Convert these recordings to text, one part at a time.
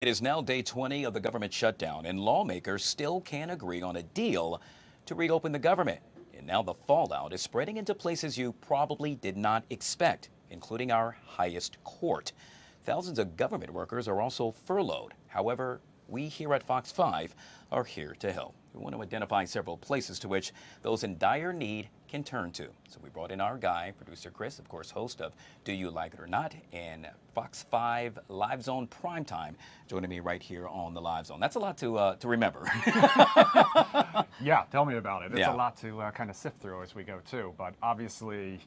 It is now day 20 of the government shutdown, and lawmakers still can't agree on a deal to reopen the government. And now the fallout is spreading into places you probably did not expect, including our highest court. Thousands of government workers are also furloughed. However, we here at Fox 5 are here to help. We want to identify several places to which those in dire need can turn to. So we brought in our guy, producer Chris, of course, host of Do You Like It or Not, and Fox 5 Live Zone Primetime, joining me right here on the Live Zone. That's a lot to remember. Yeah, tell me about it. It's Yeah. a lot to kind of sift through as we go too. But obviously,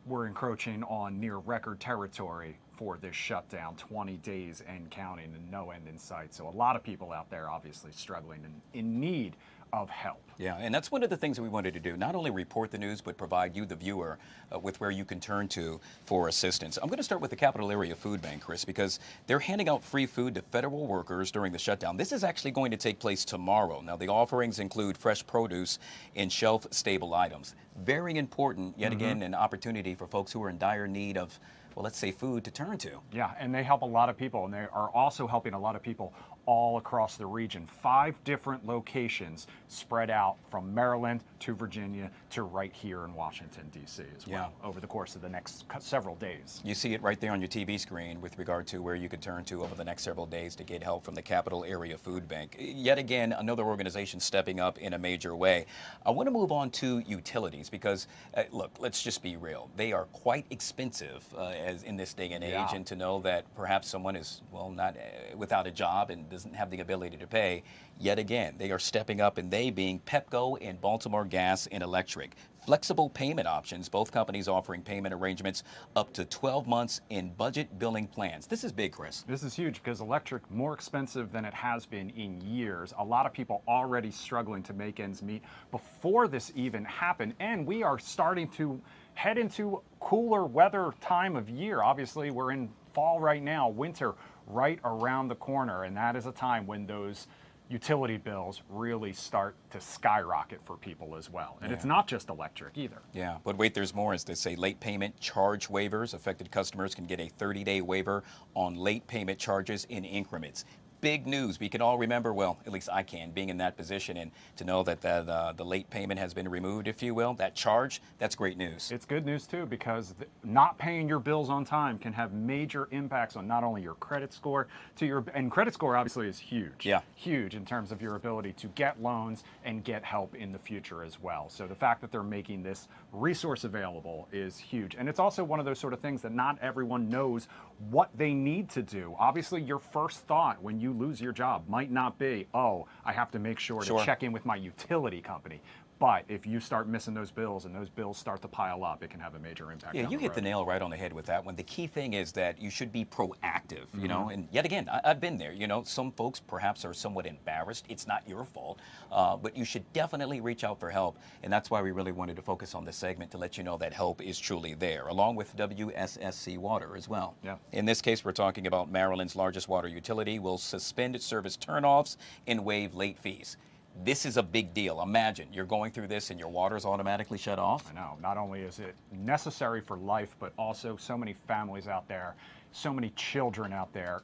we're encroaching on near record territory for this shutdown, 20 days and counting and no end in sight. So a lot of people out there obviously struggling and in need of help. Yeah, and that's one of the things that we wanted to do, not only report the news, but provide you, the viewer, with where you can turn to for assistance. I'm going to start with the Capital Area Food Bank, Chris, because they're handing out free food to federal workers during the shutdown. This is actually going to take place tomorrow. Now, the offerings include fresh produce and shelf-stable items. Very important, yet again, an opportunity for folks who are in dire need of, well, let's say food to turn to. Yeah, and they help a lot of people, and they are also helping a lot of people all across the region. 5 different locations spread out from Maryland to Virginia to right here in Washington, D.C. as well, over the course of the next several days. You see it right there on your TV screen with regard to where you could turn to over the next several days to get help from the Capital Area Food Bank. Yet again, another organization stepping up in a major way. I want to move on to utilities because, look, let's just be real. They are quite expensive as in this day and age, and to know that perhaps someone is, well, not without a job and doesn't have the ability to pay, yet again, they are stepping up, and they being Pepco and Baltimore Gas and Electric. Flexible payment options, both companies offering payment arrangements up to 12 months in budget billing plans. This is big, Chris. This is huge because electric more expensive than it has been in years. A lot of people already struggling to make ends meet before this even happened, and we are starting to head into cooler weather time of year. Obviously, we're in fall right now, winter right around the corner, and that is a time when those utility bills really start to skyrocket for people as well. And it's not just electric either. Yeah, but wait, there's more. As they say, late payment charge waivers. Affected customers can get a 30-day waiver on late payment charges in increments. Big news. We can all remember, well, at least I can, being in that position, and to know that the late payment has been removed, if you will, that charge, that's great news. It's good news too, because not paying your bills on time can have major impacts on not only your credit score, and credit score obviously is huge. Yeah. Huge in terms of your ability to get loans and get help in the future as well. So the fact that they're making this resource available is huge. And it's also one of those sort of things that not everyone knows what they need to do. Obviously, your first thought when you lose your job might not be, oh, I have to make sure to check in with my utility company. But if you start missing those bills and those bills start to pile up, it can have a major impact. Yeah, you hit the nail right on the head with that one. The key thing is that you should be proactive, you know, and yet again, I've been there. You know, some folks perhaps are somewhat embarrassed. It's not your fault, but you should definitely reach out for help. And that's why we really wanted to focus on this segment, to let you know that help is truly there, along with WSSC Water as well. Yeah. In this case, we're talking about Maryland's largest water utility will suspend service turnoffs and waive late fees. This is a big deal. Imagine you're going through this and your water's automatically shut off. I know. Not only is it necessary for life, but also so many families out there, so many children out there,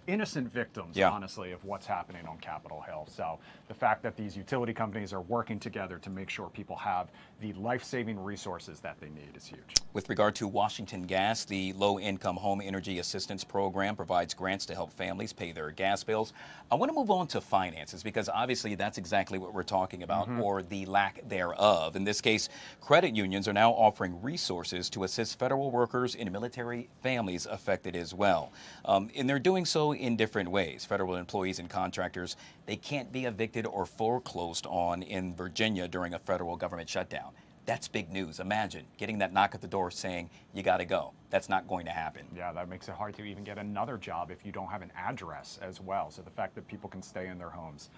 innocent victims, honestly, of what's happening on Capitol Hill. So the fact that these utility companies are working together to make sure people have the life-saving resources that they need is huge. With regard to Washington Gas, the Low-Income Home Energy Assistance Program provides grants to help families pay their gas bills. I want to move on to finances, because obviously that's exactly what we're talking about, or the lack thereof. In this case, credit unions are now offering resources to assist federal workers and military families affected as well. And they're doing so in different ways. Federal employees and contractors, they can't be evicted or foreclosed on in Virginia during a federal government shutdown. That's big news. Imagine getting that knock at the door saying, you got to go. That's not going to happen. Yeah, that makes it hard to even get another job if you don't have an address as well. So the fact that people can stay in their homes,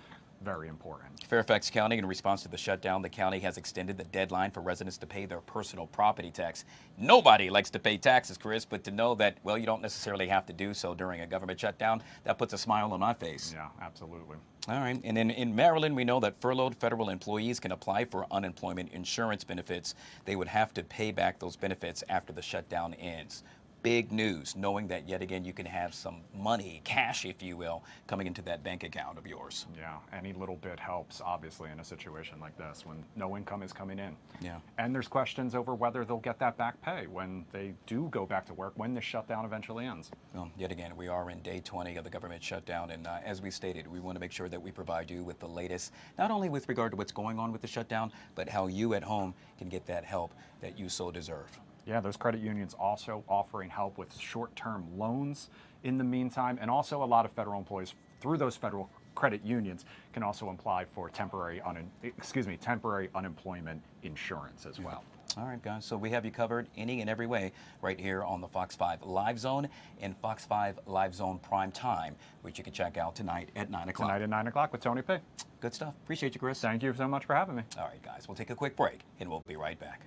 very important. Fairfax County, in response to the shutdown, the county has extended the deadline for residents to pay their personal property tax. Nobody likes to pay taxes, Chris, but to know that, well, you don't necessarily have to do so during a government shutdown, that puts a smile on my face. Yeah, absolutely. All right. And then in Maryland, we know that furloughed federal employees can apply for unemployment insurance benefits. They would have to pay back those benefits after the shutdown ends. big news, knowing that yet again you can have some money, cash if you will, coming into that bank account of yours. Yeah, any little bit helps, obviously, in a situation like this when no income is coming in. Yeah. And there's questions over whether they'll get that back pay when they do go back to work, when the shutdown eventually ends. Well, yet again, we are in day 20 of the government shutdown, and as we stated, we want to make sure that we provide you with the latest, not only with regard to what's going on with the shutdown, but how you at home can get that help that you so deserve. Yeah, those credit unions also offering help with short-term loans in the meantime, and also a lot of federal employees through those federal credit unions can also apply for temporary unemployment insurance as well. All right, guys, so we have you covered any and every way right here on the Fox 5 Live Zone and Fox 5 Live Zone Prime Time, which you can check out tonight at 9 o'clock. Tonight at 9 o'clock with Tony P. Good stuff. Appreciate you, Chris. Thank you so much for having me. All right, guys, we'll take a quick break, and we'll be right back.